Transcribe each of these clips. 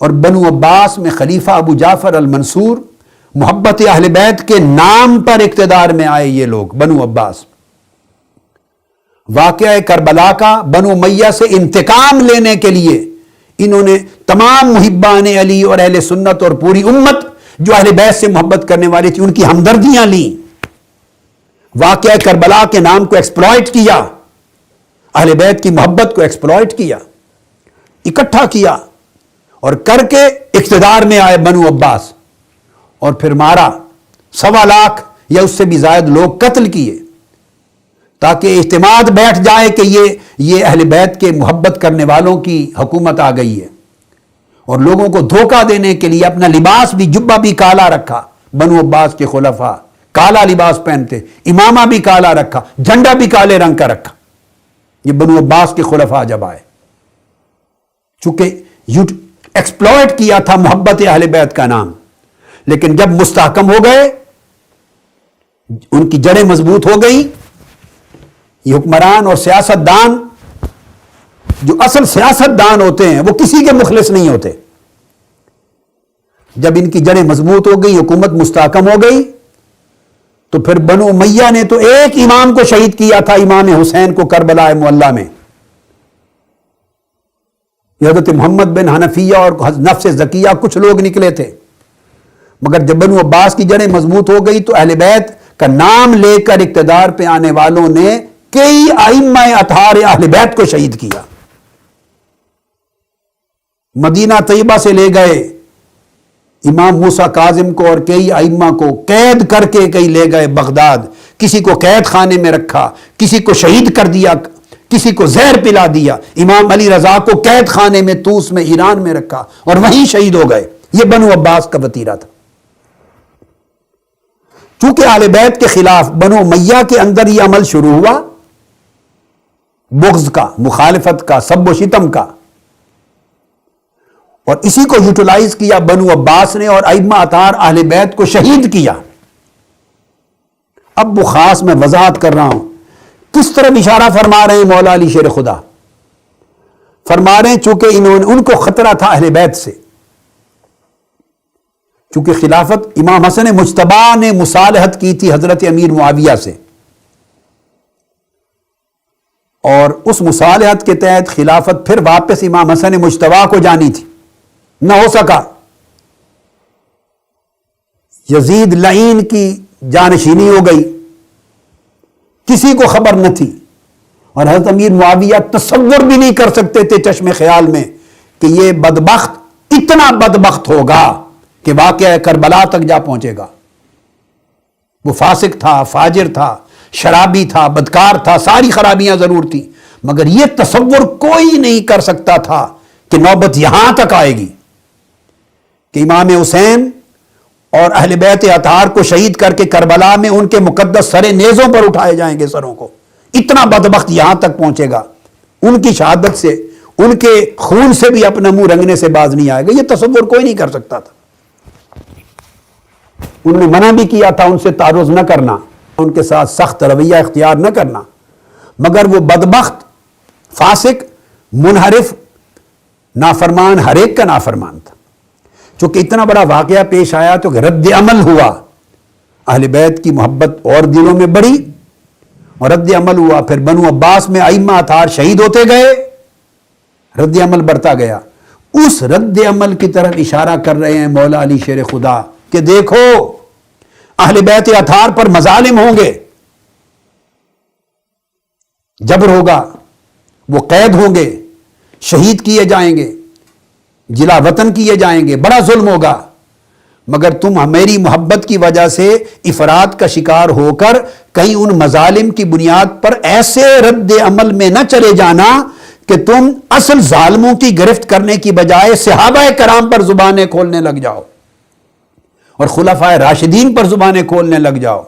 اور بنو عباس میں خلیفہ ابو جعفر المنصور محبت اہل بیت کے نام پر اقتدار میں آئے یہ لوگ بنو عباس. واقعہ کربلا کا بنو امیہ سے انتقام لینے کے لیے انہوں نے تمام محبان علی اور اہل سنت اور پوری امت جو اہل بیت سے محبت کرنے والی تھی ان کی ہمدردیاں لیں. واقعہ کربلا کے نام کو ایکسپلائٹ کیا، اہل بیت کی محبت کو ایکسپلائٹ کیا، اکٹھا کیا اور کر کے اقتدار میں آئے بنو عباس، اور پھر مارا. 1.25 لاکھ یا اس سے بھی زائد لوگ قتل کیے تاکہ اعتماد بیٹھ جائے کہ یہ اہل بیت کے محبت کرنے والوں کی حکومت آ گئی ہے. اور لوگوں کو دھوکہ دینے کے لیے اپنا لباس بھی، جبہ بھی کالا رکھا. بنو عباس کے خلفاء کالا لباس پہنتے، امامہ بھی کالا رکھا، جھنڈا بھی کالے رنگ کا رکھا. یہ بنو عباس کے خلفاء جب آئے، چونکہ ایکسپلائٹ کیا تھا محبت اہل بیت کا نام، لیکن جب مستحکم ہو گئے، ان کی جڑیں مضبوط ہو گئی. یہ حکمران اور سیاست دان جو اصل سیاست دان ہوتے ہیں وہ کسی کے مخلص نہیں ہوتے. جب ان کی جڑیں مضبوط ہو گئی، حکومت مستحکم ہو گئی، تو پھر بنو امیہ نے تو ایک امام کو شہید کیا تھا، امام حسین کو کربلا معلی میں. حضرت محمد بن حنفیہ اور نفس زکیہ کچھ لوگ نکلے تھے، مگر جب بنو عباس کی جڑیں مضبوط ہو گئی تو اہل بیت کا نام لے کر اقتدار پہ آنے والوں نے کئی ائمہ اطہار اہل بیت کو شہید کیا. مدینہ طیبہ سے لے گئے امام موسیٰ کاظم کو اور کئی ائمہ کو قید کر کے کئی لے گئے بغداد. کسی کو قید خانے میں رکھا، کسی کو شہید کر دیا، کسی کو زہر پلا دیا. امام علی رضا کو قید خانے میں طوس میں ایران میں رکھا اور وہیں شہید ہو گئے. یہ بنو عباس کا وتیرہ تھا. چونکہ اہل بیت کے خلاف بنو امیہ کے اندر یہ عمل شروع ہوا، بغض کا، مخالفت کا، سب و شتم کا، اور اسی کو یوٹیلائز کیا بنو عباس نے اور ائمہ اطہار اہل بیت کو شہید کیا. اب وہ خاص میں وضاحت کر رہا ہوں کس طرح اشارہ فرما رہے ہیں مولا علی شیر خدا. فرما رہے ہیں چونکہ ان کو خطرہ تھا اہل بیت سے، چونکہ خلافت امام حسن مجتبی نے مصالحت کی تھی حضرت امیر معاویہ سے، اور اس مصالحت کے تحت خلافت پھر واپس امام حسن مجتبی کو جانی تھی، نہ ہو سکا. یزید لعین کی جانشینی ہو گئی، کسی کو خبر نہ تھی، اور حضرت امیر معاویہ تصور بھی نہیں کر سکتے تھے چشم خیال میں کہ یہ بدبخت اتنا بدبخت ہوگا کہ واقعہ کربلا تک جا پہنچے گا. وہ فاسق تھا، فاجر تھا، شرابی تھا، بدکار تھا، ساری خرابیاں ضرور تھیں، مگر یہ تصور کوئی نہیں کر سکتا تھا کہ نوبت یہاں تک آئے گی کہ امام حسین اور اہل بیت اطہار کو شہید کر کے کربلا میں ان کے مقدس سر نیزوں پر اٹھائے جائیں گے سروں کو. اتنا بدبخت یہاں تک پہنچے گا، ان کی شہادت سے، ان کے خون سے بھی اپنا منہ رنگنے سے باز نہیں آئے گا. یہ تصور کوئی نہیں کر سکتا تھا. انہوں نے منع بھی کیا تھا ان سے تعرض نہ کرنا، ان کے ساتھ سخت رویہ اختیار نہ کرنا، مگر وہ بدبخت، فاسق، منحرف، نافرمان ہر ایک کا نافرمان تھا. چونکہ اتنا بڑا واقعہ پیش آیا تو رد عمل ہوا، اہل بیت کی محبت اور دلوں میں بڑھی اور رد عمل ہوا. پھر بنو عباس میں ائمہ اطہار شہید ہوتے گئے، رد عمل بڑھتا گیا. اس رد عمل کی طرف اشارہ کر رہے ہیں مولا علی شیر خدا کہ دیکھو اہل بیت اطہار پر مظالم ہوں گے، جبر ہوگا، وہ قید ہوں گے، شہید کیے جائیں گے، جلا وطن کیے جائیں گے، بڑا ظلم ہوگا، مگر تم میری محبت کی وجہ سے افراط کا شکار ہو کر کہیں ان مظالم کی بنیاد پر ایسے رد عمل میں نہ چلے جانا کہ تم اصل ظالموں کی گرفت کرنے کی بجائے صحابہ کرام پر زبانیں کھولنے لگ جاؤ اور خلفائے راشدین پر زبانیں کھولنے لگ جاؤ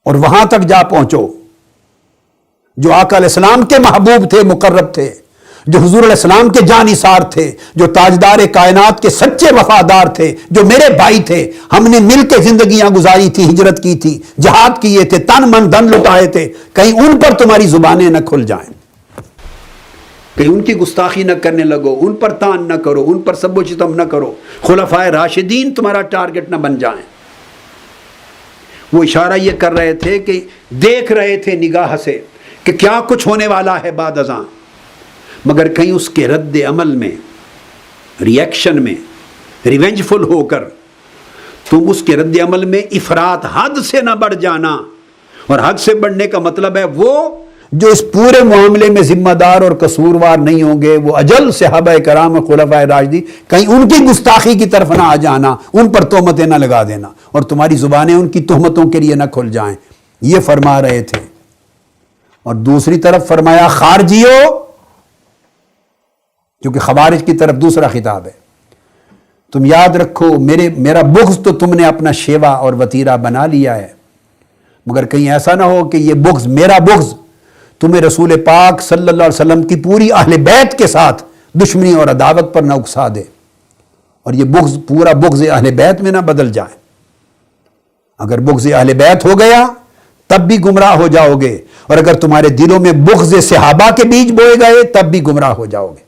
اور وہاں تک جا پہنچو جو آقا علیہ السلام کے محبوب تھے، مقرب تھے، جو حضور علیہ السلام کے جانثار تھے، جو تاجدار کائنات کے سچے وفادار تھے، جو میرے بھائی تھے، ہم نے مل کے زندگیاں گزاری تھی، ہجرت کی تھی، جہاد کیے تھے، تن من دھن لٹائے تھے، کہیں ان پر تمہاری زبانیں نہ کھل جائیں. کہیں ان کی گستاخی نہ کرنے لگو، ان پر تان نہ کرو، ان پر سب و شتم نہ کرو، خلفائے راشدین تمہارا ٹارگٹ نہ بن جائیں۔ وہ اشارہ یہ کر رہے تھے کہ دیکھ رہے تھے نگاہ سے کہ کیا کچھ ہونے والا ہے بعد ازاں، مگر کہیں اس کے رد عمل میں، ری ایکشن میں، ریونج فل ہو کر تم اس کے رد عمل میں افراط حد سے نہ بڑھ جانا۔ اور حد سے بڑھنے کا مطلب ہے وہ جو اس پورے معاملے میں ذمہ دار اور قصوروار نہیں ہوں گے، وہ اجل صحابہ کرام اور خلفائے راشدین، کہیں ان کی گستاخی کی طرف نہ آ جانا، ان پر تہمتیں نہ لگا دینا اور تمہاری زبانیں ان کی تہمتوں کے لیے نہ کھل جائیں، یہ فرما رہے تھے۔ اور دوسری طرف فرمایا خارجیو، کیونکہ خوارج کی طرف دوسرا خطاب ہے، تم یاد رکھو میرا بغض تو تم نے اپنا شیوا اور وتیرہ بنا لیا ہے، مگر کہیں ایسا نہ ہو کہ یہ بغض، میرا بغض، تمہیں رسول پاک صلی اللہ علیہ وسلم کی پوری اہل بیت کے ساتھ دشمنی اور عداوت پر نہ اکسا دے، اور یہ بغض پورا بغض اہل بیت میں نہ بدل جائے۔ اگر بغض اہل بیت ہو گیا تب بھی گمراہ ہو جاؤ گے، اور اگر تمہارے دلوں میں بغض صحابہ کے بیج بوئے گئے تب بھی گمراہ ہو جاؤ گے۔